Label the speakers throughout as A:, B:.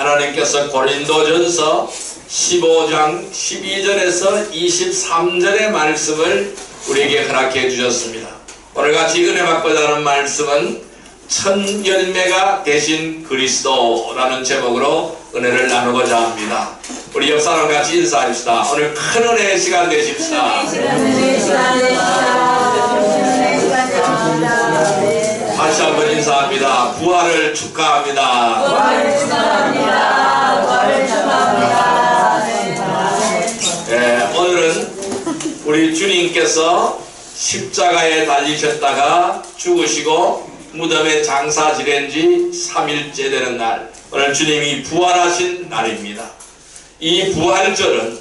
A: 하나님께서 고린도전서 15장 12절에서 23절의 말씀을 우리에게 허락해 주셨습니다. 오늘같이 은혜 받고자 하는 말씀은 천 열매가 되신 그리스도라는 제목으로 은혜를 나누고자 합니다. 우리 옆 사람 같이 인사합시다. 오늘 큰 은혜의 시간 되십시다. 다시 한번 인사합니다. 부활을 축하합니다.
B: 부활을 축하합니다. 부활을 축하합니다.
A: 오늘은 우리 주님께서 십자가에 달리셨다가 죽으시고 무덤에 장사 지낸 지 3일째 되는 날, 오늘 주님이 부활하신 날입니다. 이 부활절은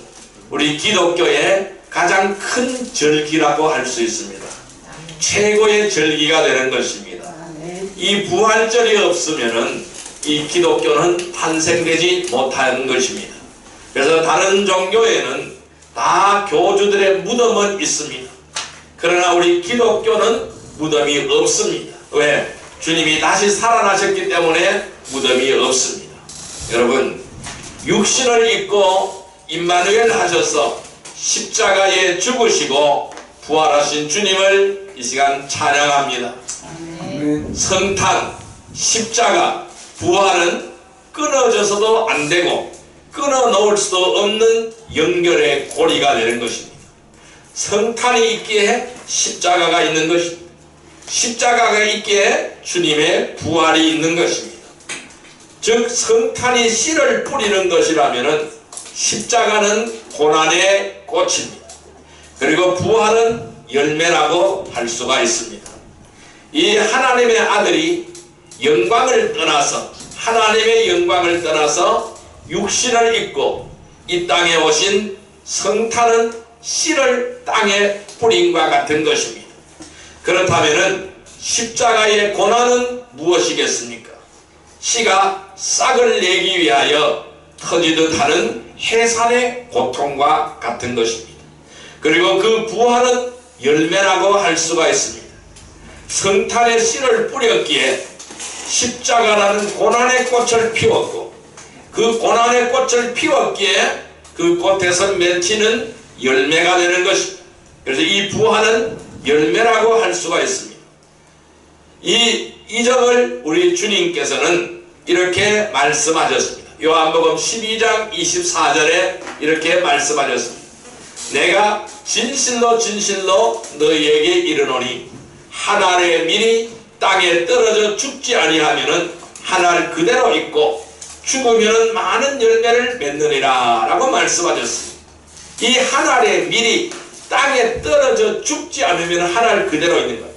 A: 우리 기독교의 가장 큰 절기라고 할 수 있습니다. 최고의 절기가 되는 것입니다. 이 부활절이 없으면은 이 기독교는 탄생되지 못하는 것입니다. 그래서 다른 종교에는 다 교주들의 무덤은 있습니다. 그러나 우리 기독교는 무덤이 없습니다. 왜? 주님이 다시 살아나셨기 때문에 무덤이 없습니다. 여러분, 육신을 입고 임마누엘 하셔서 십자가에 죽으시고 부활하신 주님을 이 시간 찬양합니다. 성탄, 십자가, 부활은 끊어져서도 안 되고 끊어 놓을 수도 없는 연결의 고리가 되는 것입니다. 성탄이 있기에 십자가가 있는 것입니다. 십자가가 있기에 주님의 부활이 있는 것입니다. 즉 성탄이 씨를 뿌리는 것이라면 십자가는 고난의 꽃입니다. 그리고 부활은 열매라고 할 수가 있습니다. 이 하나님의 아들이 영광을 떠나서, 하나님의 영광을 떠나서 육신을 입고 이 땅에 오신 성탄은 씨를 땅에 뿌림과 같은 것입니다. 그렇다면 십자가의 고난은 무엇이겠습니까? 씨가 싹을 내기 위하여 터지듯 하는 해산의 고통과 같은 것입니다. 그리고 그 부활은 열매라고 할 수가 있습니다. 성탄의 씨를 뿌렸기에 십자가라는 고난의 꽃을 피웠고, 그 고난의 꽃을 피웠기에 그 꽃에서 맺히는 열매가 되는 것입니다. 그래서 이 부활은 열매라고 할 수가 있습니다. 이 점을 우리 주님께서는 이렇게 말씀하셨습니다. 요한복음 12장 24절에 이렇게 말씀하셨습니다. 내가 진실로 진실로 너희에게 이르노니 한 알의 밀이 땅에 떨어져 죽지 아니하면은 한 알 그대로 있고 죽으면은 많은 열매를 맺느니라 라고 말씀하셨습니다. 이 한 알의 밀이 땅에 떨어져 죽지 않으면 한 알 그대로 있는 거예요.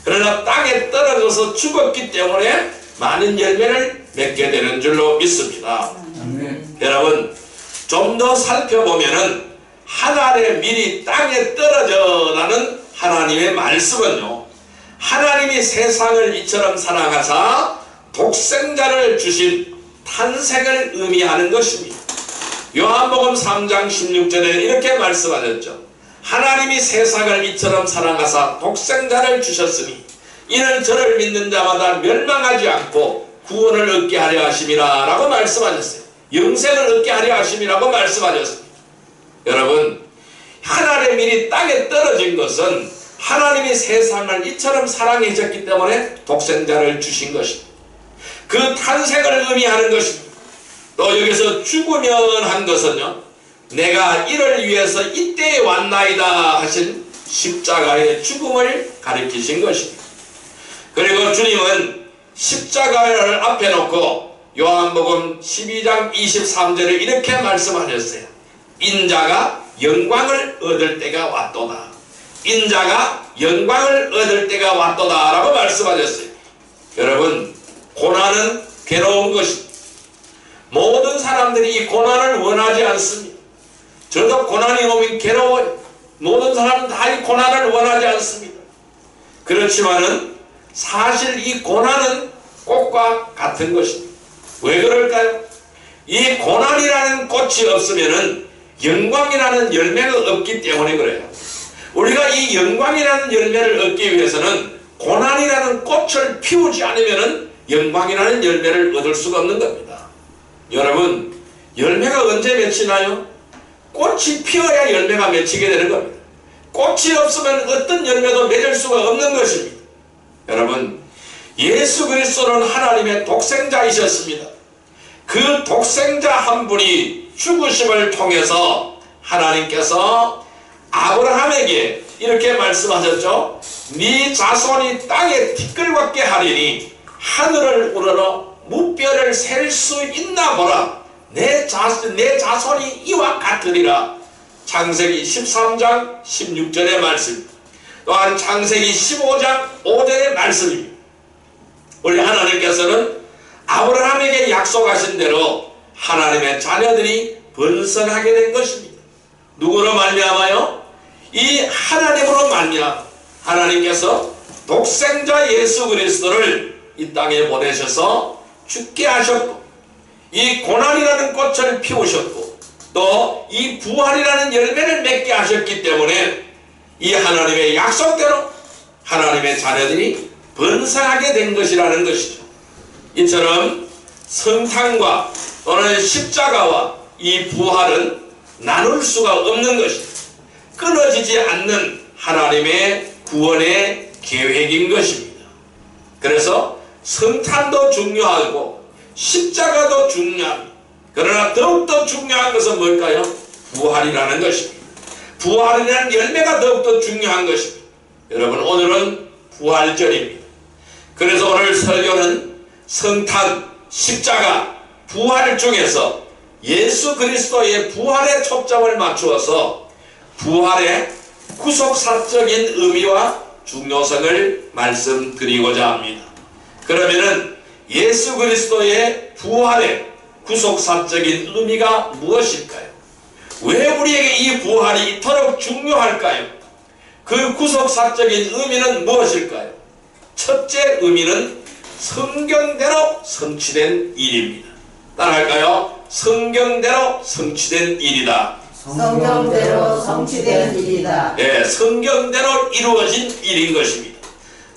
A: 그러나 땅에 떨어져서 죽었기 때문에 많은 열매를 맺게 되는 줄로 믿습니다. 여러분, 좀 더 살펴보면은 한 알의 밀이 땅에 떨어져라는 하나님의 말씀은요, 하나님이 세상을 이처럼 사랑하사 독생자를 주신 탄생을 의미하는 것입니다. 요한복음 3장 16절에 이렇게 말씀하셨죠. 하나님이 세상을 이처럼 사랑하사 독생자를 주셨으니 이는 저를 믿는 자마다 멸망하지 않고 구원을 얻게 하려 하심이라 라고 말씀하셨어요. 영생을 얻게 하려 하심이라고 말씀하셨습니다. 여러분, 하나님의 밀이 땅에 떨어진 것은 하나님이 세상을 이처럼 사랑하셨기 때문에 독생자를 주신 것입니다. 그 탄생을 의미하는 것입니다. 또 여기서 죽으면 한 것은요, 내가 이를 위해서 이때에 왔나이다 하신 십자가의 죽음을 가리키신 것입니다. 그리고 주님은 십자가를 앞에 놓고 요한복음 12장 23절에 이렇게 말씀하셨어요. 인자가 영광을 얻을 때가 왔도다. 인자가 영광을 얻을 때가 왔도다 라고 말씀하셨어요. 여러분, 고난은 괴로운 것입니다. 모든 사람들이 이 고난을 원하지 않습니다. 저도 고난이 오면 괴로워요. 모든 사람은 다 이 고난을 원하지 않습니다. 그렇지만은 사실 이 고난은 꽃과 같은 것입니다. 왜 그럴까요? 이 고난이라는 꽃이 없으면은 영광이라는 열매가 없기 때문에 그래요. 우리가 이 영광이라는 열매를 얻기 위해서는 고난이라는 꽃을 피우지 않으면은 영광이라는 열매를 얻을 수가 없는 겁니다. 여러분, 열매가 언제 맺히나요? 꽃이 피어야 열매가 맺히게 되는 겁니다. 꽃이 없으면 어떤 열매도 맺을 수가 없는 것입니다. 여러분, 예수 그리스도는 하나님의 독생자이셨습니다. 그 독생자 한 분이 죽으심을 통해서 하나님께서 아브라함에게 이렇게 말씀하셨죠. 네 자손이 땅에 티끌같게 하리니 하늘을 우러러 무뼈를 셀 수 있나 보라. 내 자손이 이와 같으리라. 창세기 13장 16절의 말씀, 또한 창세기 15장 5절의 말씀입니다. 우리 하나님께서는 아브라함에게 약속하신 대로 하나님의 자녀들이 번성하게 된 것입니다. 누구로 말미암아요? 이 하나님으로 말미암아 하나님께서 독생자 예수 그리스도를 이 땅에 보내셔서 죽게 하셨고, 이 고난이라는 꽃을 피우셨고, 또 이 부활이라는 열매를 맺게 하셨기 때문에 이 하나님의 약속대로 하나님의 자녀들이 번성하게 된 것이라는 것이죠. 이처럼 성탄과 또는 십자가와 이 부활은 나눌 수가 없는 것입니다. 끊어지지 않는 하나님의 구원의 계획인 것입니다. 그래서 성탄도 중요하고 십자가도 중요합니다. 그러나 더욱더 중요한 것은 뭘까요? 부활이라는 것입니다. 부활이라는 열매가 더욱더 중요한 것입니다. 여러분, 오늘은 부활절입니다. 그래서 오늘 설교는 성탄, 십자가, 부활 중에서 예수 그리스도의 부활에 초점을 맞추어서 부활의 구속사적인 의미와 중요성을 말씀드리고자 합니다. 그러면은 예수 그리스도의 부활의 구속사적인 의미가 무엇일까요? 왜 우리에게 이 부활이 이토록 중요할까요? 그 구속사적인 의미는 무엇일까요? 첫째 의미는 성경대로 성취된 일입니다. 따라할까요? 성경대로 성취된 일이다.
B: 성경대로 성취된 일이다.
A: 예, 성경대로 이루어진 일인 것입니다.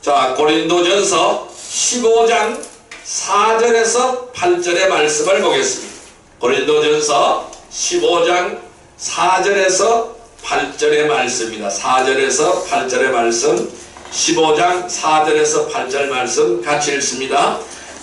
A: 자, 고린도전서 15장 4절에서 8절의 말씀을 보겠습니다. 고린도전서 15장 4절에서 8절의 말씀입니다. 4절에서 8절의 말씀, 15장 4절에서 8절 말씀 같이 읽습니다.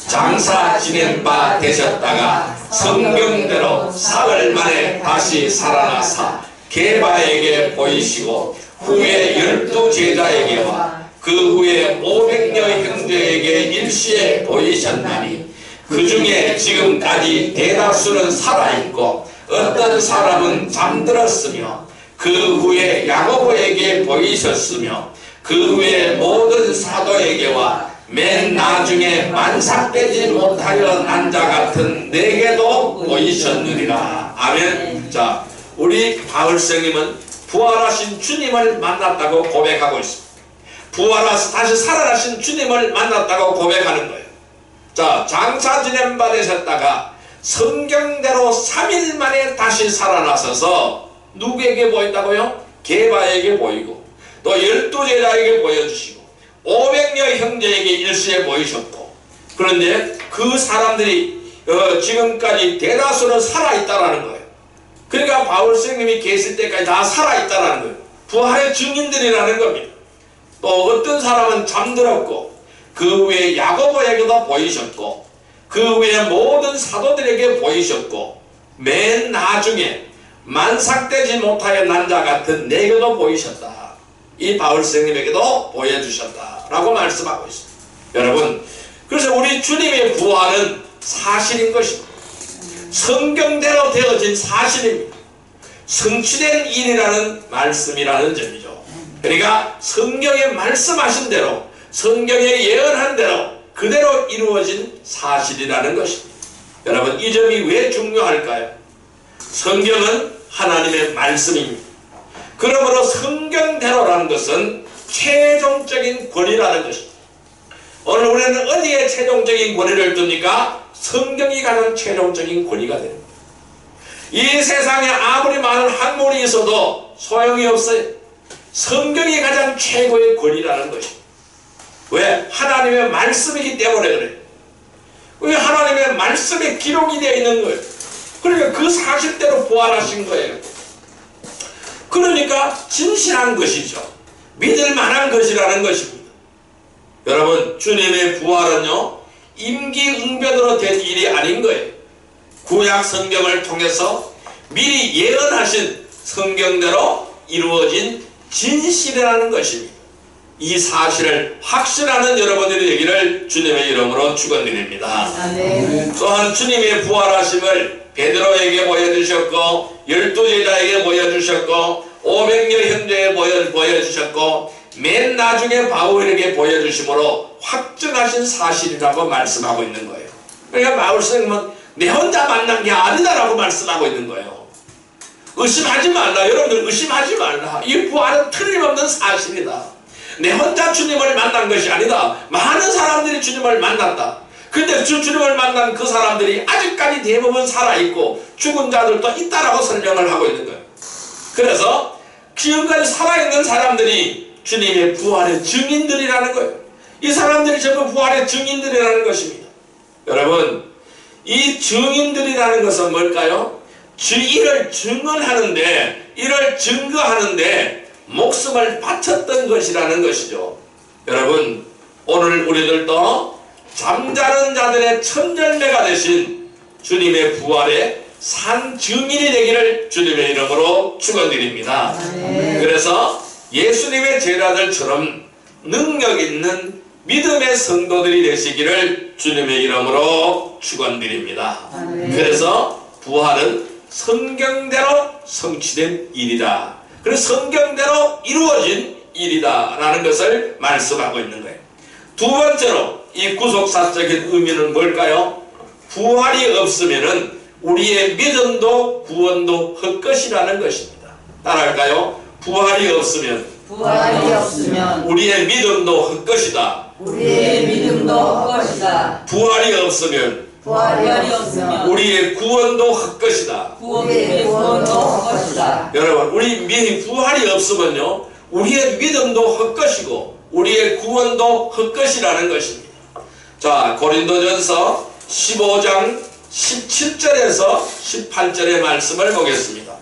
A: 장사 지낸 바 되셨다가 성경대로 사흘 만에 다시 살아나사 게바에게 보이시고 후에 12제자에게와 그 후에 500여 형제에게 일시에 보이셨나니 그 중에 지금까지 대다수는 살아있고 어떤 사람은 잠들었으며 그 후에 야고보에게 보이셨으며 그 후에 모든 사도에게와 맨 나중에 만삭되지 못하여 난 자 같은 내게도 보이셨느니라. 아멘. 자, 우리 바울스님은 부활하신 주님을 만났다고 고백하고 있습니다. 부활하셔서 다시 살아나신 주님을 만났다고 고백하는 거예요. 자, 장사 지낸 바 되셨다가 성경대로 3일 만에 다시 살아나셔서 누구에게 보인다고요? 게바에게 보이고 또 12제자에게 보여주시고 500여 형제에게 일시에 보이셨고, 그런데 그 사람들이 지금까지 대다수는 살아있다라는 거예요. 그러니까 바울 선생님이 계실 때까지 다 살아있다라는 거예요. 부활의 증인들이라는 겁니다. 또 어떤 사람은 잠들었고 그 후에 야고보에게도 보이셨고 그 후에 모든 사도들에게 보이셨고 맨 나중에 만삭되지 못하여 난 자 같은 내게도 보이셨다. 이 바울 선생님에게도 보여주셨다 라고 말씀하고 있습니다. 여러분, 그래서 우리 주님의 부활은 사실인 것입니다. 성경대로 되어진 사실입니다. 성취된 일이라는 말씀이라는 점이죠. 그러니까 성경에 말씀하신 대로, 성경에 예언한 대로 그대로 이루어진 사실이라는 것입니다. 여러분, 이 점이 왜 중요할까요? 성경은 하나님의 말씀입니다. 그러므로 성경대로라는 것은 최종적인 권위라는 것입니다. 오늘 우리는 어디에 최종적인 권위를 둡니까? 성경이 가장 최종적인 권위가 됩니다. 이 세상에 아무리 많은 학문이 있어도 소용이 없어요. 성경이 가장 최고의 권위라는 것입니다. 왜? 하나님의 말씀이기 때문에 그래요. 왜 하나님의 말씀에 기록이 되어 있는 거예요. 그러니까 그 사실대로 부활하신 거예요. 그러니까 진실한 것이죠. 믿을 만한 것이라는 것입니다. 여러분, 주님의 부활은요, 임기응변으로 된 일이 아닌 거예요. 구약 성경을 통해서 미리 예언하신 성경대로 이루어진 진실이라는 것입니다. 이 사실을 확신하는 여러분들이 되기를 주님의 이름으로 축원드립니다.
B: 아멘.
A: 또한 주님의 부활하심을 베드로에게 보여주셨고 12제자에게 보여주셨고 500여 형제에 보여주셨고 맨 나중에 바울에게 보여주심으로 확증하신 사실이라고 말씀하고 있는 거예요. 그러니까 바울 선생님은 내 혼자 만난 게 아니다라고 말씀하고 있는 거예요. 의심하지 말라. 여러분들 의심하지 말라. 이 부활은 틀림없는 사실이다. 내 혼자 주님을 만난 것이 아니다. 많은 사람들이 주님을 만났다. 근데 주님을 만난 그 사람들이 아직까지 대부분 살아있고 죽은 자들도 있다라고 설명을 하고 있는 거예요. 그래서 지금까지 살아있는 사람들이 주님의 부활의 증인들이라는 거예요. 이 사람들이 전부 부활의 증인들이라는 것입니다. 여러분, 이 증인들이라는 것은 뭘까요? 이를 증언하는데, 이를 증거하는데 목숨을 바쳤던 것이라는 것이죠. 여러분, 오늘 우리들도 잠자는 자들의 첫열매가 되신 주님의 부활의 산 증인이 되기를 주님의 이름으로 축원드립니다. 그래서 예수님의 제자들처럼 능력 있는 믿음의 성도들이 되시기를 주님의 이름으로 축원드립니다. 그래서 부활은 성경대로 성취된 일이다. 그래서 성경대로 이루어진 일이다 라는 것을 말씀하고 있는 거예요. 두 번째로 이 구속사적인 의미는 뭘까요? 부활이 없으면은 우리의 믿음도 구원도 헛것이라는 것입니다. 따라할까요? 부활이 없으면 우리의 믿음도 헛것이다.
B: 우리의 믿음도 헛것이다.
A: 부활이 없으면 우리의 구원도 헛것이다.
B: 우리의 구원도 헛것이다.
A: 여러분, 우리 부활이 없으면요, 우리의 믿음도 헛것이고 우리의 구원도 헛것이라는 것입니다. 자, 고린도전서 15장 17절에서 18절의 말씀을 보겠습니다.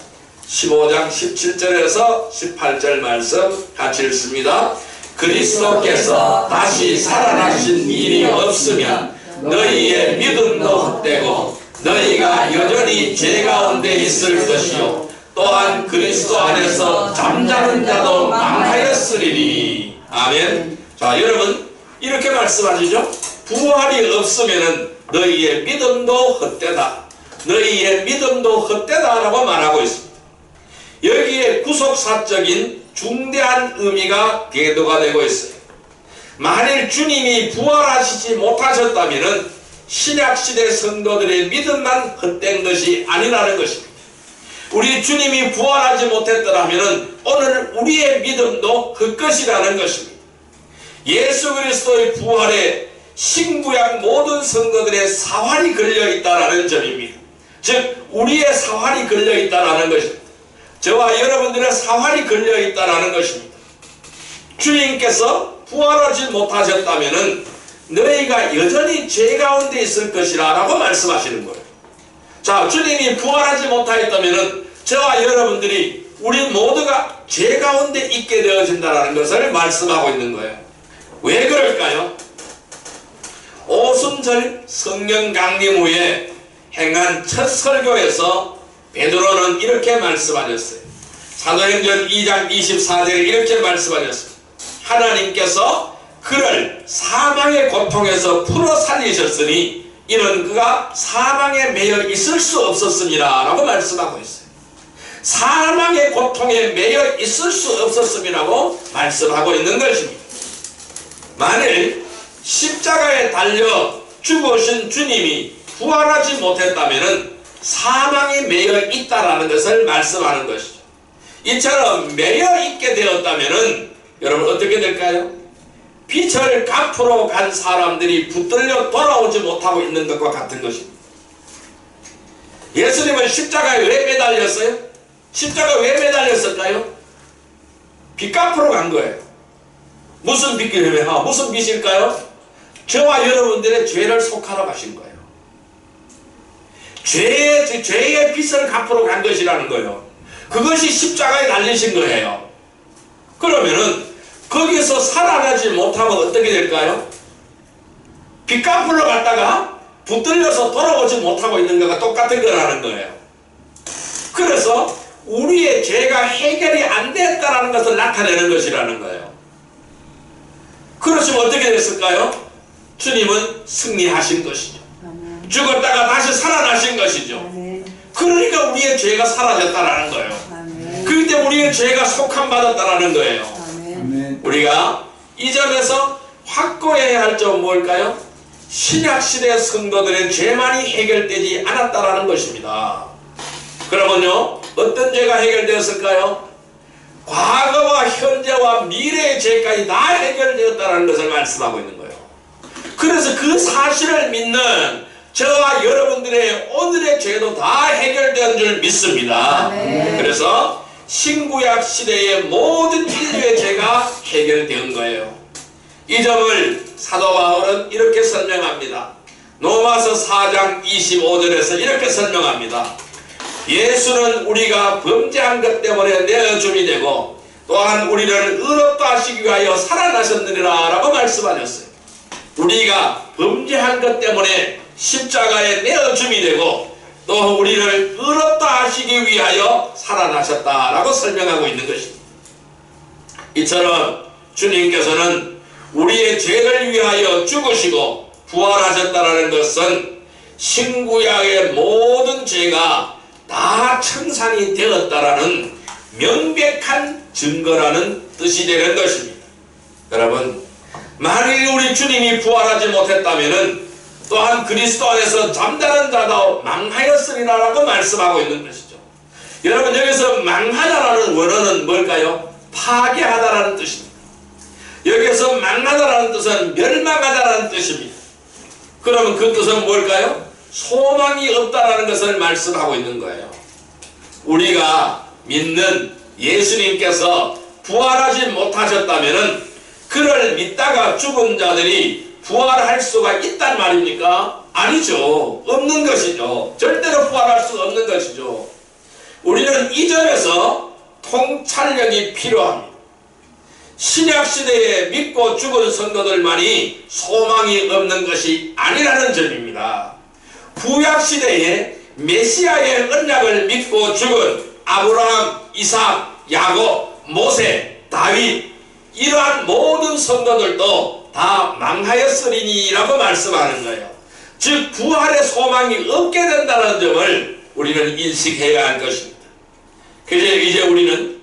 A: 15장 17절에서 18절 말씀 같이 읽습니다. 그리스도께서 다시 살아나신 일이 없으면 너희의 믿음도 헛되고 너희가 여전히 죄 가운데 있을 것이요 또한 그리스도 안에서 잠자는 자도 망하였으리니. 아멘. 자, 여러분, 이렇게 말씀하시죠. 부활이 없으면 너희의 믿음도 헛되다. 너희의 믿음도 헛되다 라고 말하고 있습니다. 여기에 구속사적인 중대한 의미가 대두가 되고 있어요. 만일 주님이 부활하시지 못하셨다면 신약시대 성도들의 믿음만 헛된 것이 아니라는 것입니다. 우리 주님이 부활하지 못했더라면 오늘 우리의 믿음도 헛것이라는 것입니다. 예수 그리스도의 부활에 신구약 모든 성도들의 사활이 걸려있다는 점입니다. 즉 우리의 사활이 걸려있다는 것입니다. 저와 여러분들의 사활이 걸려있다는 것입니다. 주님께서 부활하지 못하셨다면 너희가 여전히 죄 가운데 있을 것이라 라고 말씀하시는 거예요. 자, 주님이 부활하지 못하였다면 저와 여러분들이 우리 모두가 죄 가운데 있게 되어진다는 것을 말씀하고 있는 거예요. 왜 그럴까요? 오순절 성령 강림 후에 행한 첫 설교에서 베드로는 이렇게 말씀하셨어요. 사도행전 2장 24절에 이렇게 말씀하셨습니다. 하나님께서 그를 사망의 고통에서 풀어 살리셨으니 이는 그가 사망에 매여 있을 수 없었습니다 라고 말씀하고 있어요. 사망의 고통에 매여 있을 수 없었음이라고 말씀하고 있는 것입니다. 만일 십자가에 달려 죽으신 주님이 부활하지 못했다면 사망에 매여 있다라는 것을 말씀하는 것이죠. 이처럼 매여 있게 되었다면 여러분 어떻게 될까요? 빛을 갚으러 간 사람들이 붙들려 돌아오지 못하고 있는 것과 같은 것입니다. 예수님은 십자가에 왜 매달렸어요? 십자가에 왜 매달렸을까요? 빚 갚으러 간 거예요. 무슨 빚이일까요? 저와 여러분들의 죄를 속하러 가신 거예요. 죄의 빚을 갚으러 간 것이라는 거예요. 그것이 십자가에 달리신 거예요. 그러면은 거기서 살아나지 못하면 어떻게 될까요? 빚 갚으러 갔다가 붙들려서 돌아오지 못하고 있는 거가 똑같은 거라는 거예요. 그래서 우리의 죄가 해결이 안 됐다는 것을 나타내는 것이라는 거예요. 그렇지만 어떻게 됐을까요? 주님은 승리하신 것이죠. 죽었다가 다시 살아나신 것이죠. 그러니까 우리의 죄가 사라졌다라는 거예요. 그렇기 때문에 우리의 죄가 속함받았다라는 거예요. 우리가 이 점에서 확고해야 할 점은 뭘까요? 신약시대 성도들의 죄만이 해결되지 않았다라는 것입니다. 그러면요, 어떤 죄가 해결되었을까요? 과거와 현재와 미래의 죄까지 다 해결되었다는 것을 말씀하고 있는 거예요. 그래서 그 사실을 믿는 저와 여러분들의 오늘의 죄도 다 해결된 줄 믿습니다. 그래서 신구약 시대의 모든 인류의 죄가 해결된 거예요. 이 점을 사도 바울은 이렇게 설명합니다. 로마서 4장 25절에서 이렇게 설명합니다. 예수는 우리가 범죄한 것 때문에 내어줌이 되고 또한 우리를 의롭다 하시기 위하여 살아나셨느니라 라고 말씀하셨어요. 우리가 범죄한 것 때문에 십자가에 내어줌이 되고 또 우리를 의롭다 하시기 위하여 살아나셨다라고 설명하고 있는 것입니다. 이처럼 주님께서는 우리의 죄를 위하여 죽으시고 부활하셨다는 것은 신구약의 모든 죄가 다 청산이 되었다라는 명백한 증거라는 뜻이 되는 것입니다. 여러분, 만일 우리 주님이 부활하지 못했다면 또한 그리스도 안에서 잠자는 자도 망하였으리라 라고 말씀하고 있는 것이죠. 여러분, 여기서 망하다라는 원어는 뭘까요? 파괴하다라는 뜻입니다. 여기서 망하다라는 뜻은 멸망하다라는 뜻입니다. 그러면 그 뜻은 뭘까요? 소망이 없다라는 것을 말씀하고 있는 거예요. 우리가 믿는 예수님께서 부활하지 못하셨다면 그를 믿다가 죽은 자들이 부활할 수가 있단 말입니까? 아니죠. 없는 것이죠. 절대로 부활할 수 없는 것이죠. 우리는 이 점에서 통찰력이 필요합니다. 신약시대에 믿고 죽은 성도들만이 소망이 없는 것이 아니라는 점입니다. 구약시대에 메시아의 언약을 믿고 죽은 아브라함, 이삭, 야곱, 모세, 다윗 이러한 모든 성도들도 다 망하였으리니 라고 말씀하는 거예요. 즉 부활의 소망이 없게 된다는 점을 우리는 인식해야 할 것입니다. 그래서 이제 우리는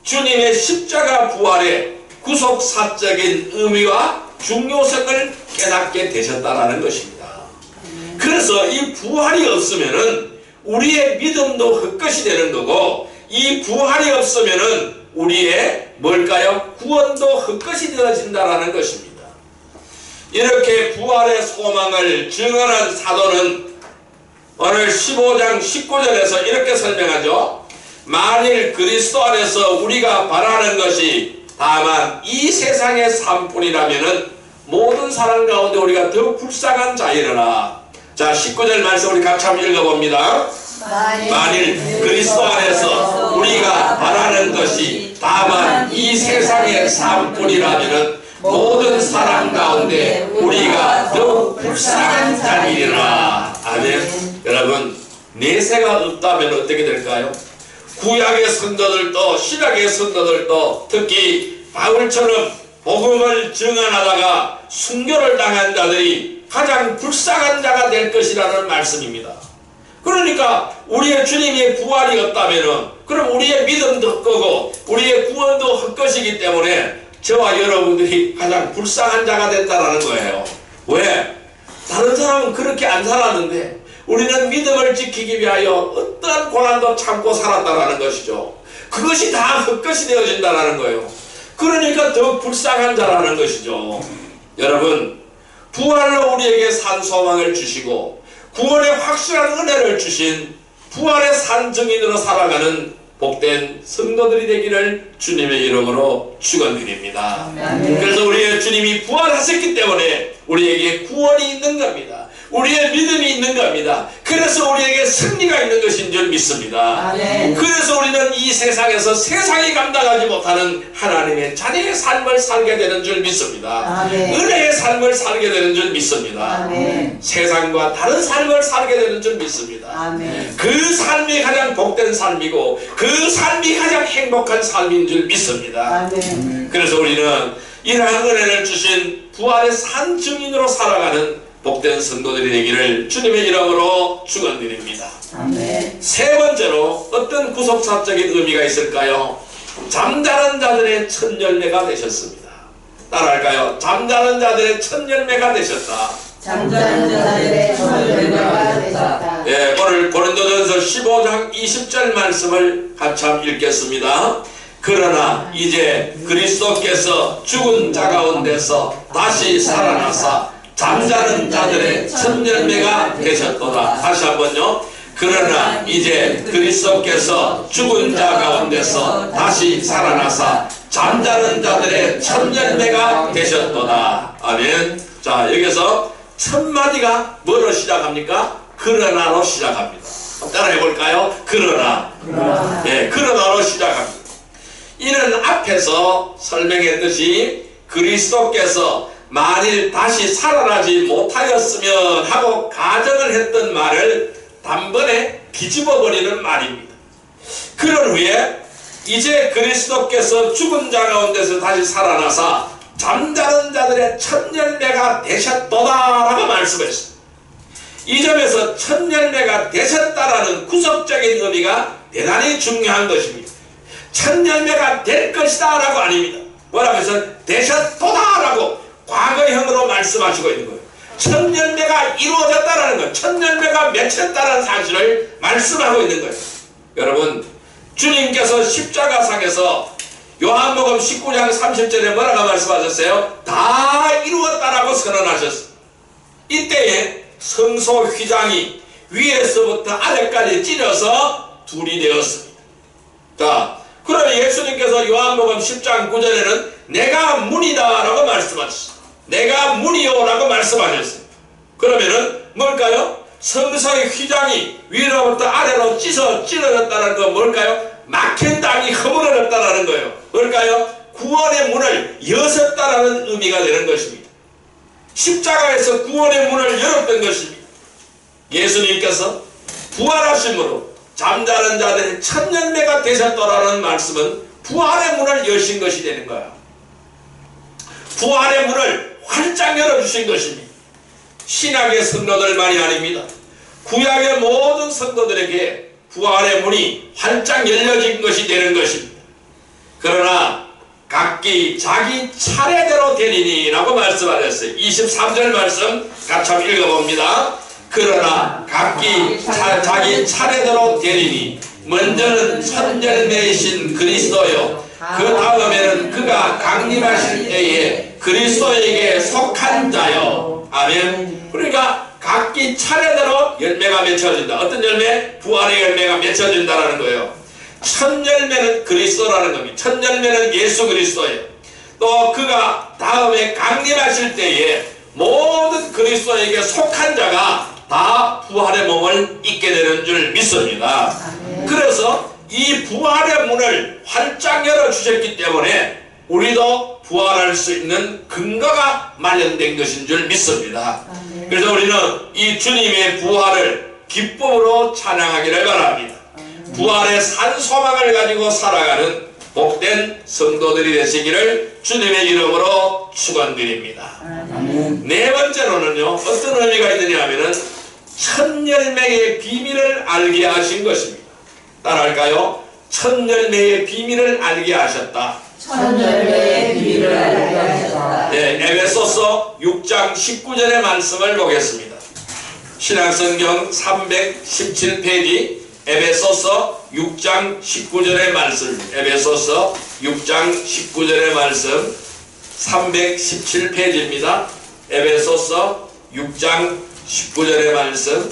A: 주님의 십자가 부활의 구속사적인 의미와 중요성을 깨닫게 되셨다는 것입니다. 그래서 이 부활이 없으면은 우리의 믿음도 헛것이 되는 거고, 이 부활이 없으면은 우리의 뭘까요? 구원도 헛것이 되어진다라는 것입니다. 이렇게 부활의 소망을 증언한 사도는 오늘 15장 19절에서 이렇게 설명하죠. 만일 그리스도 안에서 우리가 바라는 것이 다만 이 세상의 삶뿐이라면은 모든 사람 가운데 우리가 더욱 불쌍한 자이러나. 자, 19절 말씀 우리 같이 한번 읽어봅니다. 만일 그리스도 안에서 우리가 바라는 것이 다만 이 세상의 삶뿐이라면은 모든 사람 가운데 우리가 더욱 불쌍한 자이러나. 아멘. 여러분, 내세가 없다면 어떻게 될까요? 구약의 성도들도 신약의 성도들도 특히 바울처럼 복음을 증언하다가 순교를 당한 자들이 가장 불쌍한 자가 될 것이라는 말씀입니다. 그러니까 우리의 주님의 부활이 없다면 그럼 우리의 믿음도 헛거고 우리의 구원도 헛것이기 때문에 저와 여러분들이 가장 불쌍한 자가 된다는 거예요. 왜? 다른 사람은 그렇게 안 살았는데 우리는 믿음을 지키기 위하여 어떠한 고난도 참고 살았다는 것이죠. 그것이 다 헛것이 되어진다는 거예요. 그러니까 더 불쌍한 자라는 것이죠. 여러분, 부활로 우리에게 산 소망을 주시고 구원의 확실한 은혜를 주신 부활의 산 증인으로 살아가는 복된 성도들이 되기를 주님의 이름으로 축원드립니다. 그래서 우리의 주님이 부활하셨기 때문에 우리에게 구원이 있는 겁니다. 우리의 믿음이 있는 겁니다. 그래서 우리에게 승리가 있는 것인 줄 믿습니다.
B: 아멘.
A: 그래서 우리는 이 세상에서 세상이 감당하지 못하는 하나님의 자녀의 삶을 살게 되는 줄 믿습니다.
B: 아멘.
A: 은혜의 삶을 살게 되는 줄 믿습니다.
B: 아멘.
A: 세상과 다른 삶을 살게 되는 줄 믿습니다.
B: 아멘.
A: 그 삶이 가장 복된 삶이고 그 삶이 가장 행복한 삶인 줄 믿습니다.
B: 아멘.
A: 그래서 우리는 이러한 은혜를 주신 부활의 산 증인으로 살아가는 복된 성도들이 되기를 주님의 이름으로 축원드립니다.
B: 아멘.
A: 세 번째로 어떤 구속사적인 의미가 있을까요? 잠자는 자들의 첫 열매가 되셨습니다. 따라할까요? 잠자는 자들의 첫 열매가 되셨다.
B: 잠자는 자들의 첫 열매가 되셨다.
A: 예, 오늘 고린도전서 15장 20절 말씀을 같이 한번 읽겠습니다. 그러나 이제 그리스도께서 죽은 자 가운데서 다시 살아나사 잠자는 자들의 첫 열매가 되셨도다. 다시 한번요. 그러나 이제 그리스도께서 죽은 자 가운데서 다시 살아나사 잠자는 자들의 첫 열매가 되셨도다. 아멘. 자, 여기서 첫 마디가 뭐로 시작합니까? 그러나로 시작합니다. 따라해 볼까요? 그러나. 예, 그러나로 시작합니다. 이는 앞에서 설명했듯이 그리스도께서 만일 다시 살아나지 못하였으면 하고 가정을 했던 말을 단번에 뒤집어 버리는 말입니다. 그런 후에 이제 그리스도께서 죽은 자 가운데서 다시 살아나사 잠자는 자들의 첫 열매가 되셨도다라고 말씀했습니다. 이 점에서 첫 열매가 되셨다라는 구속적인 의미가 대단히 중요한 것입니다. 첫 열매가 될 것이다 라고 아닙니다. 뭐라고 해서 되셨도다 라고 과거형으로 말씀하시고 있는 거예요. 첫 열매가 이루어졌다라는 것, 첫 열매가 맺혔다라는 사실을 말씀하고 있는 거예요. 여러분, 주님께서 십자가상에서 요한복음 19장 30절에 뭐라고 말씀하셨어요? 다 이루었다라고 선언하셨어요. 이때에 성소 휘장이 위에서부터 아래까지 찢어서 둘이 되었습니다. 자, 그러면 예수님께서 요한복음 10장 9절에는 내가 문이다 라고 말씀하셨어요. 내가 문이요 라고 말씀하셨어요. 그러면은 뭘까요? 성소의 휘장이 위로부터 아래로 찢어졌다는 건 뭘까요? 막힌 땅이 허물어졌다는 거예요. 뭘까요? 구원의 문을 여셨다라는 의미가 되는 것입니다. 십자가에서 구원의 문을 열었던 것입니다. 예수님께서 부활하심으로 잠자는 자들의 첫 열매가 되셨더라는 말씀은 부활의 문을 여신 것이 되는 거예요. 부활의 문을 활짝 열어주신 것입니다. 신약의 성도들만이 아닙니다. 구약의 모든 성도들에게 부활의 문이 활짝 열려진 것이 되는 것입니다. 그러나 각기 자기 차례대로 되리니 라고 말씀하셨어요. 23절 말씀 같이 한번 읽어봅니다. 그러나 각기 자기 차례대로 되리니 먼저는 첫 열매이신 그리스도요 그 다음에는 그가 강림하실 때에 그리스도에게 속한 자요. 아멘. 그러니까 각기 차례대로 열매가 맺혀진다. 어떤 열매? 부활의 열매가 맺혀진다라는 거예요. 첫 열매는 그리스도라는 겁니다. 첫 열매는 예수 그리스도예요. 또 그가 다음에 강림하실 때에 모든 그리스도에게 속한 자가 다 부활의 몸을 입게 되는 줄 믿습니다. 그래서 이 부활의 문을 활짝 열어주셨기 때문에 우리도 부활할 수 있는 근거가 마련된 것인 줄 믿습니다. 그래서 우리는 이 주님의 부활을 기쁨으로 찬양하기를 바랍니다. 부활의 산 소망을 가지고 살아가는 복된 성도들이 되시기를 주님의 이름으로 축원드립니다. 네 번째로는요, 어떤 의미가 있느냐 하면은 첫 열매의 비밀을 알게 하신 것입니다. 따라할까요? 첫 열매의 비밀을 알게 하셨다.
B: 첫 열매의 비밀을 알게 하셨다.
A: 네, 에베소서 6장 19절의 말씀을 보겠습니다. 신약성경 317페이지 에베소서 6장 19절의 말씀, 에베소서 6장 19절의 말씀 317페이지입니다. 에베소서 6장 19절의 말씀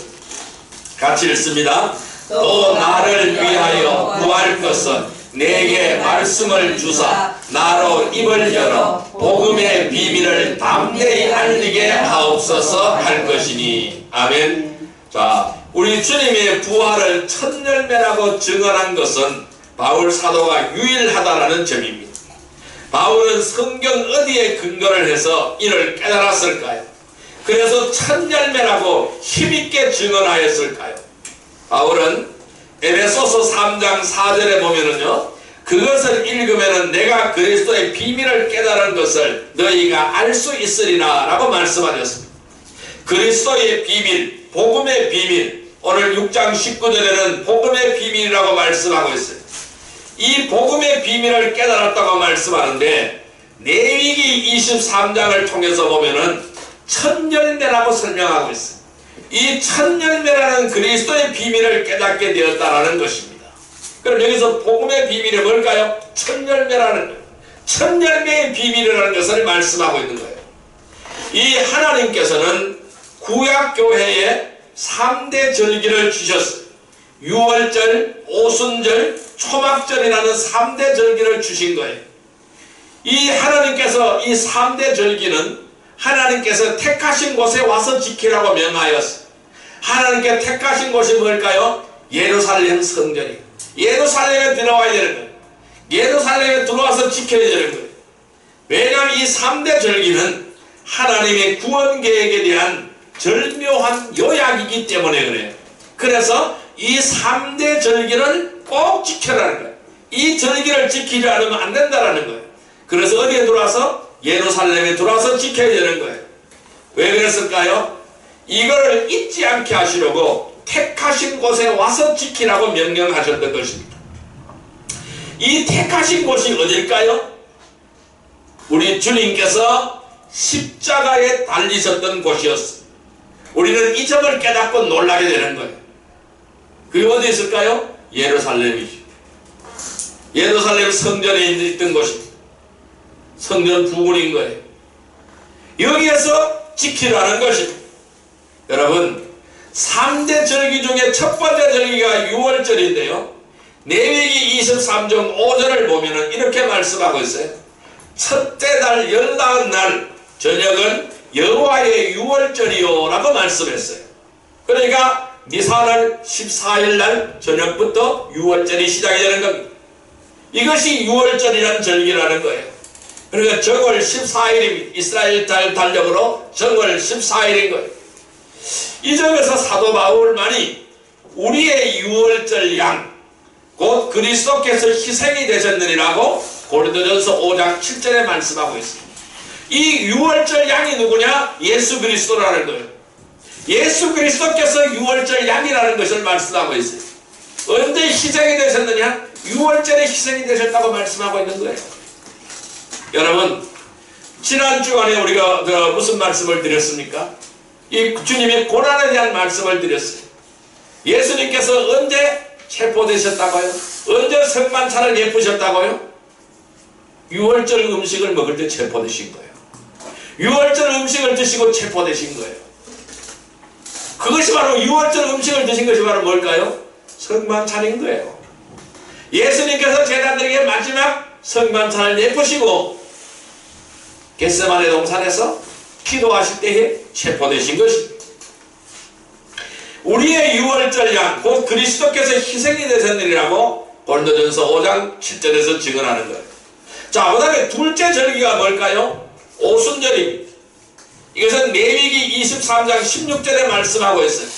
A: 같이 읽습니다. 또 나를 위하여 구할 것은 내게 말씀을 주사 나로 입을 열어 복음의 비밀을 담대히 알리게 하옵소서 할 것이니. 아멘. 자, 우리 주님의 부활을 첫 열매라고 증언한 것은 바울 사도가 유일하다라는 점입니다. 바울은 성경 어디에 근거를 해서 이를 깨달았을까요? 그래서 첫 열매라고 힘있게 증언하였을까요? 바울은 에베소서 3장 4절에 보면은요, 그것을 읽으면은 내가 그리스도의 비밀을 깨달은 것을 너희가 알 수 있으리라 라고 말씀하셨습니다. 그리스도의 비밀, 복음의 비밀, 오늘 6장 19절에는 복음의 비밀이라고 말씀하고 있어요. 이 복음의 비밀을 깨달았다고 말씀하는데 레위기 23장을 통해서 보면은 첫 열매라고 설명하고 있어요. 이 첫 열매라는 그리스도의 비밀을 깨닫게 되었다라는 것입니다. 그럼 여기서 복음의 비밀이 뭘까요? 첫 열매라는 거예요. 첫 열매의 비밀이라는 것을 말씀하고 있는 거예요. 이 하나님께서는 구약교회에 3대 절기를 주셨어요. 유월절, 오순절, 초막절이라는 3대 절기를 주신 거예요. 이 하나님께서 이 3대 절기는 하나님께서 택하신 곳에 와서 지키라고 명하였어요. 하나님께 택하신 곳이 뭘까요? 예루살렘 성전이에요. 예루살렘에 들어와야 되는 거예요. 예루살렘에 들어와서 지켜야 되는 거예요. 왜냐하면 이 3대 절기는 하나님의 구원 계획에 대한 절묘한 요약이기 때문에 그래요. 그래서 이 3대 절기를 꼭 지켜라는 거예요. 이 절기를 지키지 않으면 안 된다는 거예요. 그래서 어디에 들어와서? 예루살렘에 들어와서 지켜야 되는 거예요. 왜 그랬을까요? 이거를 잊지 않게 하시려고 택하신 곳에 와서 지키라고 명령하셨던 것입니다. 이 택하신 곳이 어딜까요? 우리 주님께서 십자가에 달리셨던 곳이었어요. 우리는 이 점을 깨닫고 놀라게 되는 거예요. 그게 어디 있을까요? 예루살렘이죠. 예루살렘 성전에 있던 곳입니다. 성전 부근인 거예요. 여기에서 지키라는 것입니다. 여러분, 3대 절기 중에 첫 번째 절기가 6월절인데요. 레위기 23장 5절을 보면은 이렇게 말씀하고 있어요. 첫째 달 14날 저녁은 여호와의 6월절이요 라고 말씀했어요. 그러니까 니산월 14일 날 저녁부터 6월절이 시작이 되는 겁니다. 이것이 6월절이라는 절기라는 거예요. 그러니까 정월 14일입니다. 이스라엘 달 달력으로 정월 14일인 거예요. 이 점에서 사도 바울만이 우리의 6월절 양, 곧 그리스도께서 희생이 되셨느니라고 고린도전서 5장 7절에 말씀하고 있습니다. 이 6월절 양이 누구냐? 예수 그리스도라는 거예요. 예수 그리스도께서 6월절 양이라는 것을 말씀하고 있어요. 언제 희생이 되셨느냐? 6월절에 희생이 되셨다고 말씀하고 있는 거예요. 여러분, 지난 주간에 우리가 무슨 말씀을 드렸습니까? 이 주님의 고난에 대한 말씀을 드렸어요. 예수님께서 언제 체포되셨다고요? 언제 성만찬을 예쁘셨다고요? 6월절 음식을 먹을 때 체포되신 거예요. 6월절 음식을 드시고 체포되신 거예요. 그것이 바로 6월절 음식을 드신 것이 바로 뭘까요? 성만찬인 거예요. 예수님께서 제자들에게 마지막 성만찬을 예쁘시고 겟세마네 동산에서 기도하실 때에 체포되신 것입니다. 우리의 6월절 양, 곧 그리스도께서 희생이 되셨느니라고 고린도전서 5장 7절에서 증언하는 거예요. 자, 그 다음에 둘째 절기가 뭘까요? 오순절입니다. 이것은 레위기 23장 16절에 말씀하고 있어요.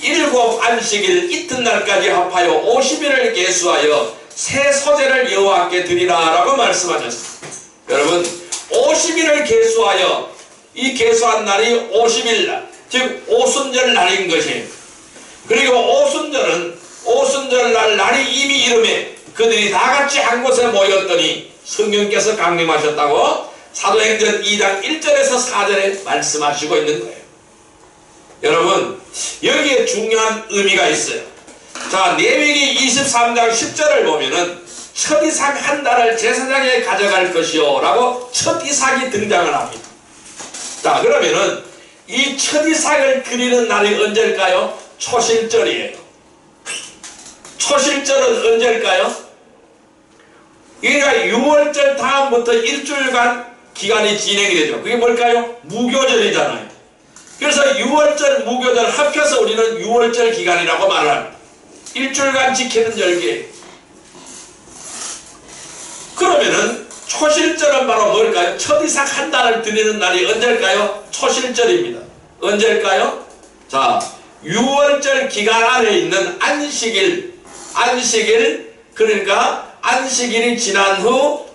A: 일곱 안식일 이튿날까지 합하여 50일을 계수하여 새 소제를 여호와께 드리라 라고 말씀하셨습니다. 여러분, 50일을 계수하여 이 계수한 날이 50일, 즉 오순절 날인 것이에요. 그리고 오순절 날이 이미 이름에 그들이 다같이 한 곳에 모였더니 성령께서 강림하셨다고 사도행전 2장 1절에서 4절에 말씀하시고 있는 거예요. 여러분, 여기에 중요한 의미가 있어요. 자, 레위기 23장 10절을 보면은 첫 이삭 한 달을 제사장에 가져갈 것이요 라고 첫 이삭이 등장을 합니다. 자, 그러면은 이 첫 이삭을 드리는 날이 언제일까요? 초실절이에요. 초실절은 언제일까요? 그러니까 6월절 다음부터 일주일간 기간이 진행이 되죠. 그게 뭘까요? 무교절이잖아요. 그래서 유월절, 무교절 합해서 우리는 유월절 기간이라고 말을 합니다. 일주일간 지키는 절기예요. 그러면은 초실절은 바로 뭘까요? 첫이삭 한 달을 드리는 날이 언제일까요? 초실절입니다. 언제일까요? 자, 유월절 기간 안에 있는 안식일, 그러니까 안식일이 지난 후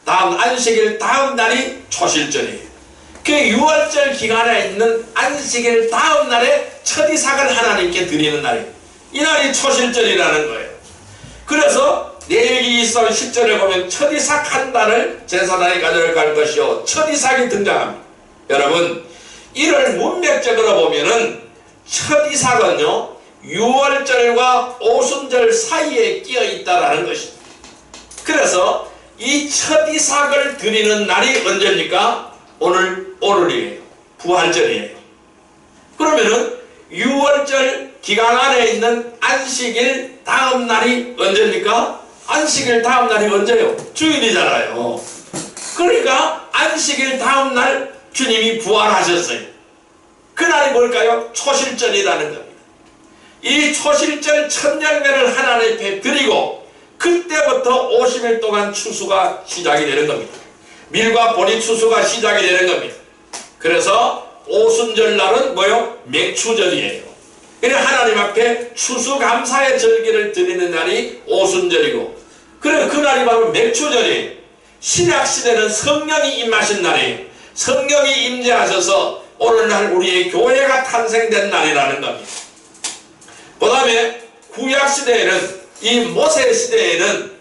A: 안식일 다음 날이 초실절이에요. 그 유월절 기간에 있는 안식일 다음 날에 첫이삭을 하나님께 드리는 날이에요. 이 날이 초실절이라는 거예요. 그래서 레위기 2서 10절에 보면 첫이삭 한 달을 제사장이 가져갈 것이요 첫이삭이 등장합니다. 여러분, 이를 문맥적으로 보면은 첫이삭은요 유월절과 오순절 사이에 끼어 있다라는 것입니다. 그래서 이 첫이삭을 드리는 날이 언제입니까? 오늘이에요. 부활절이에요. 그러면은 유월절 기간 안에 있는 안식일 다음 날이 언제입니까? 안식일 다음 날이 언제요? 주일이잖아요. 그러니까 안식일 다음 날 주님이 부활하셨어요. 그날이 뭘까요? 초실절이라는 겁니다. 이 초실절 첫 열매를 하나님 앞에 드리고 그때부터 50일 동안 추수가 시작이 되는 겁니다. 밀과 보리 추수가 시작이 되는 겁니다. 그래서 오순절 날은 뭐요? 맥추절이에요. 그래서 하나님 앞에 추수감사의 절기를 드리는 날이 오순절이고, 그래 그날이 바로 맥추절이에요. 신약시대는 성령이 임하신 날이에요. 성령이 임재하셔서 오늘날 우리의 교회가 탄생된 날이라는 겁니다. 그 다음에 구약시대에는, 이 모세시대에는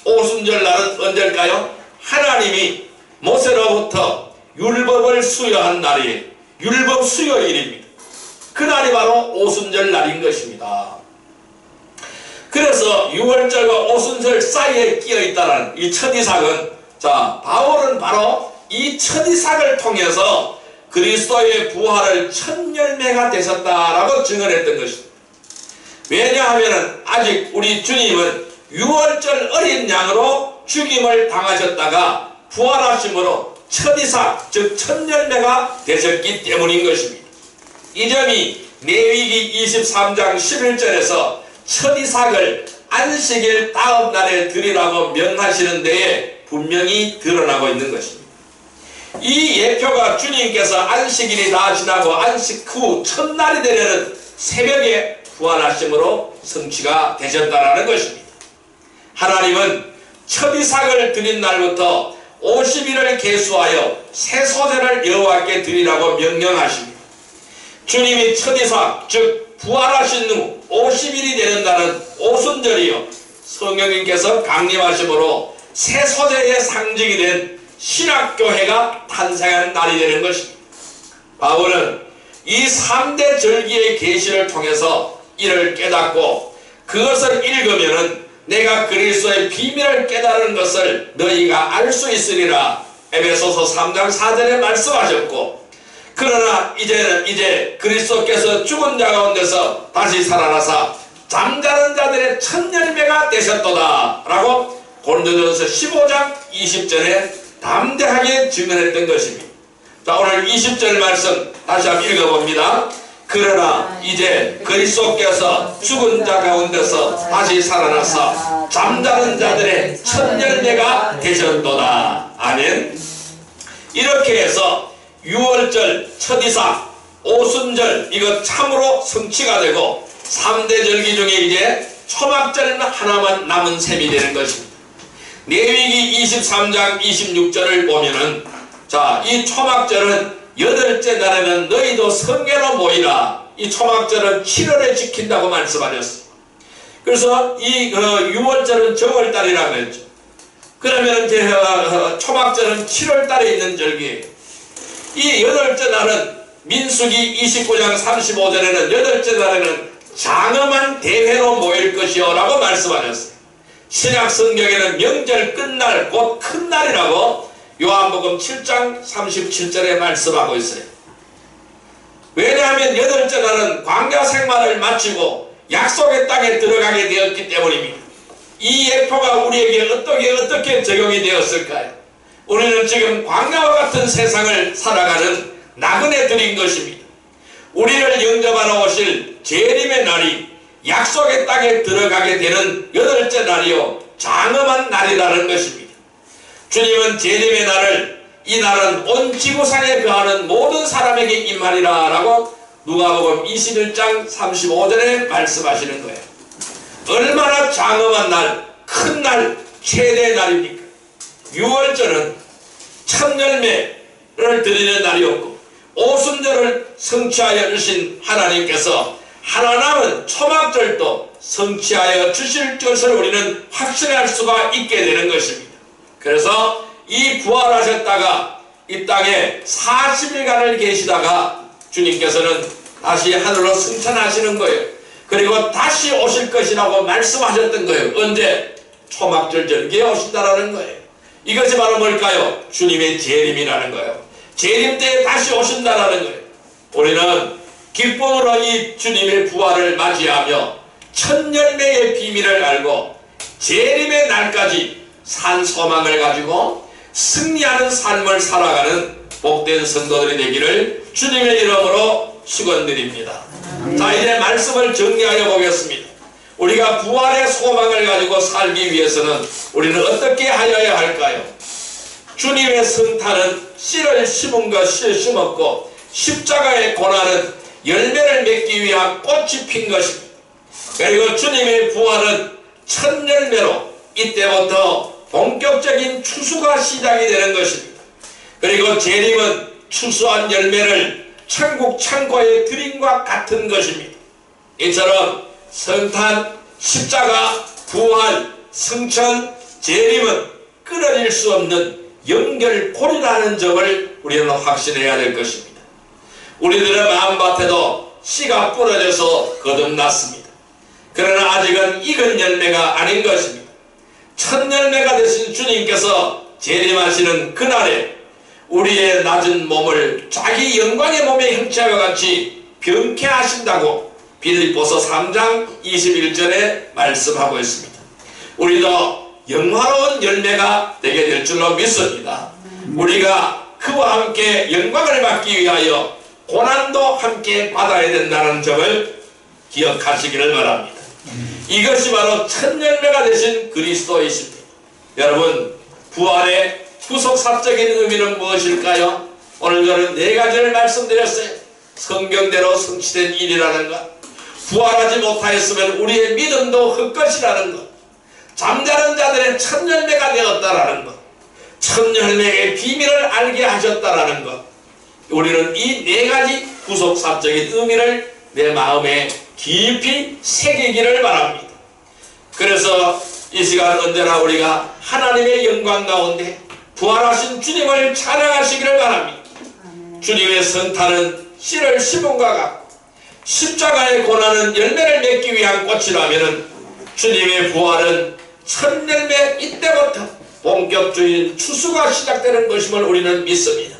A: 오순절 날은 언제일까요? 하나님이 모세로부터 율법을 수여한 날이에요. 율법 수요일입니다. 그날이 바로 오순절 날인 것입니다. 그래서 유월절과 오순절 사이에 끼어있다는 이 첫이삭은, 자, 바울은 바로 이 첫이삭을 통해서 그리스도의 부활을 첫 열매가 되셨다라고 증언했던 것입니다. 왜냐하면 아직 우리 주님은 유월절 어린 양으로 죽임을 당하셨다가 부활하심으로 첫이삭, 즉 첫 열매가 되셨기 때문인 것입니다. 이 점이 레위기 23장 11절에서 첫이삭을 안식일 다음 날에 드리라고 명하시는 데에 분명히 드러나고 있는 것입니다. 이 예표가 주님께서 안식일이 다 지나고 안식 후 첫날이 되려는 새벽에 부활하심으로 성취가 되셨다는 것입니다. 하나님은 첫이삭을 드린 날부터 50일을 계수하여 새 소재를 여호와께 드리라고 명령하십니다. 주님이 첫이삭, 즉 부활하신 후 50일이 되는 날은 오순절이요 성령님께서 강림하심으로 새 소재의 상징이 된 신학교회가 탄생한 날이 되는 것입니다. 바울은 이 3대 절기의 계시를 통해서 이를 깨닫고 그것을 읽으면은 내가 그리스도의 비밀을 깨달은 것을 너희가 알 수 있으리라 에베소서 3장 4절에 말씀하셨고, 그러나 이제 그리스도께서 죽은 자 가운데서 다시 살아나사 잠자는 자들의 첫 열매가 되셨도다 라고 고린도전서 15장 20절에 담대하게 증언했던 것입니다. 자, 오늘 20절 말씀 다시 한번 읽어봅니다. 그러나 이제 그리스도께서 죽은 자 가운데서 다시 살아나서 잠자는 자들의 첫 열매가 되셨도다. 아멘. 이렇게 해서 유월절, 첫이삭, 오순절 이것 참으로 성취가 되고 3대 절기 중에 이제 초막절 하나만 남은 셈이 되는 것입니다. 레위기 23장 26절을 보면은, 자, 이 초막절은 8째 날에는 너희도 성회로 모이라. 이 초막절은 7월에 지킨다고 말씀하셨어요. 그래서 이 유월절은 정월달이라고 했죠. 그러면 이제 초막절은 7월달에 있는 절기예요. 이 8째 날은 민수기 29장 35절에는 8째 날에는 장엄한 대회로 모일 것이요 라고 말씀하셨어요. 신약 성경에는 명절 끝날 곧 큰 날이라고 요한복음 7장 37절에 말씀하고 있어요. 왜냐하면 8째 날은 광야 생활을 마치고 약속의 땅에 들어가게 되었기 때문입니다. 이 예표가 우리에게 어떻게 적용이 되었을까요? 우리는 지금 광야와 같은 세상을 살아가는 나그네 드린 것입니다. 우리를 영접하러 오실 재림의 날이 약속의 땅에 들어가게 되는 8째 날이요 장엄한 날이라는 것입니다. 주님은 재림의 날을 이 날은 온 지구상에 거하는 모든 사람에게 임하리라 라고 누가복음 21장 35절에 말씀하시는 거예요. 얼마나 장엄한 날, 큰 날, 최대의 날입니까? 6월절은 첫 열매를 드리는 날이었고 오순절을 성취하여 주신 하나님께서 하나 남은 초막절도 성취하여 주실 것을 우리는 확신할 수가 있게 되는 것입니다. 그래서 이 부활하셨다가 이 땅에 40일간을 계시다가 주님께서는 다시 하늘로 승천하시는 거예요. 그리고 다시 오실 것이라고 말씀하셨던 거예요. 언제? 초막절 절기에 오신다라는 거예요. 이것이 바로 뭘까요? 주님의 재림이라는 거예요. 재림 때에 다시 오신다라는 거예요. 우리는 기쁨으로 이 주님의 부활을 맞이하며 첫 열매의 비밀을 알고 재림의 날까지 산 소망을 가지고 승리하는 삶을 살아가는 복된 성도들이 되기를 주님의 이름으로 축원드립니다. 자, 이제 말씀을 정리하여 보겠습니다. 우리가 부활의 소망을 가지고 살기 위해서는 우리는 어떻게 하여야 할까요? 주님의 성탄은 씨를 심은 것 씨를 심었고 십자가의 고난은 열매를 맺기 위한 꽃이 핀 것입니다. 그리고 주님의 부활은 첫 열매로 이때부터 본격적인 추수가 시작이 되는 것입니다. 그리고 재림은 추수한 열매를 천국 창고에 드림과 같은 것입니다. 이처럼 성탄, 십자가, 부활, 성천, 재림은 끊어질 수 없는 연결고리라는 점을 우리는 확신해야 될 것입니다. 우리들의 마음밭에도 씨가 부러져서 거듭났습니다. 그러나 아직은 익은 열매가 아닌 것입니다. 첫 열매가 되신 주님께서 재림하시는 그날에 우리의 낮은 몸을 자기 영광의 몸의 형체와 같이 병케 하신다고 빌립보서 3장 21절에 말씀하고 있습니다. 우리도 영화로운 열매가 되게 될 줄로 믿습니다. 우리가 그와 함께 영광을 받기 위하여 고난도 함께 받아야 된다는 점을 기억하시기를 바랍니다. 이것이 바로 첫 열매가 되신 그리스도이십니다. 여러분, 부활의 후속사적인 의미는 무엇일까요? 오늘 저는 4가지를 말씀드렸어요. 성경대로 성취된 일이라는 것, 부활하지 못하였으면 우리의 믿음도 헛것이라는 것, 잠자는 자들의 첫 열매가 되었다라는 것, 첫 열매의 비밀을 알게 하셨다라는 것, 우리는 이 4가지 후속사적인 의미를 내 마음에 깊이 새기기를 바랍니다. 그래서 이 시간 언제나 우리가 하나님의 영광 가운데 부활하신 주님을 찬양하시기를 바랍니다. 주님의 성탄은 씨를 심음과 같고 십자가의 고난은 열매를 맺기 위한 꽃이라면 주님의 부활은 첫 열매 이때부터 본격적인 추수가 시작되는 것임을 우리는 믿습니다.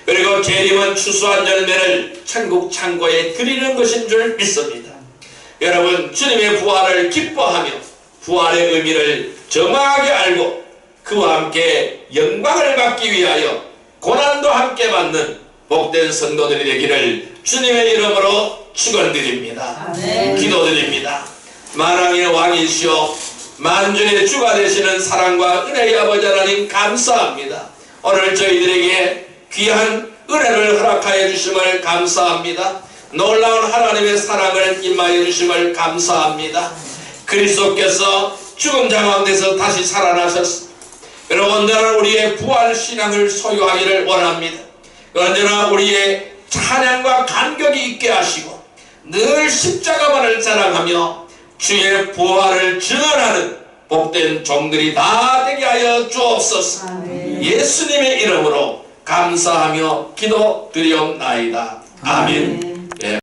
A: 그리고 재림은 추수한 열매를 천국 창고에 드리는 것인 줄 믿습니다. 여러분, 주님의 부활을 기뻐하며 부활의 의미를 정확하게 알고 그와 함께 영광을 받기 위하여 고난도 함께 받는 복된 성도들이 되기를 주님의 이름으로 축원드립니다. 기도드립니다. 만왕의 왕이시오 만주의 주가 되시는 사랑과 은혜의 아버지 하나님 감사합니다. 오늘 저희들에게 귀한 은혜를 허락하여 주심을 감사합니다. 놀라운 하나님의 사랑을 임하여 주심을 감사합니다. 그리스도께서 죽은 자 가운데서 다시 살아나셨습니다. 그리고 언제나 우리의 부활 신앙을 소유하기를 원합니다. 언제나 우리의 찬양과 감격이 있게 하시고 늘 십자가만을 자랑하며 주의 부활을 증언하는 복된 종들이 다 되게 하여 주옵소서. 예수님의 이름으로 감사하며 기도드리옵나이다. 아멘.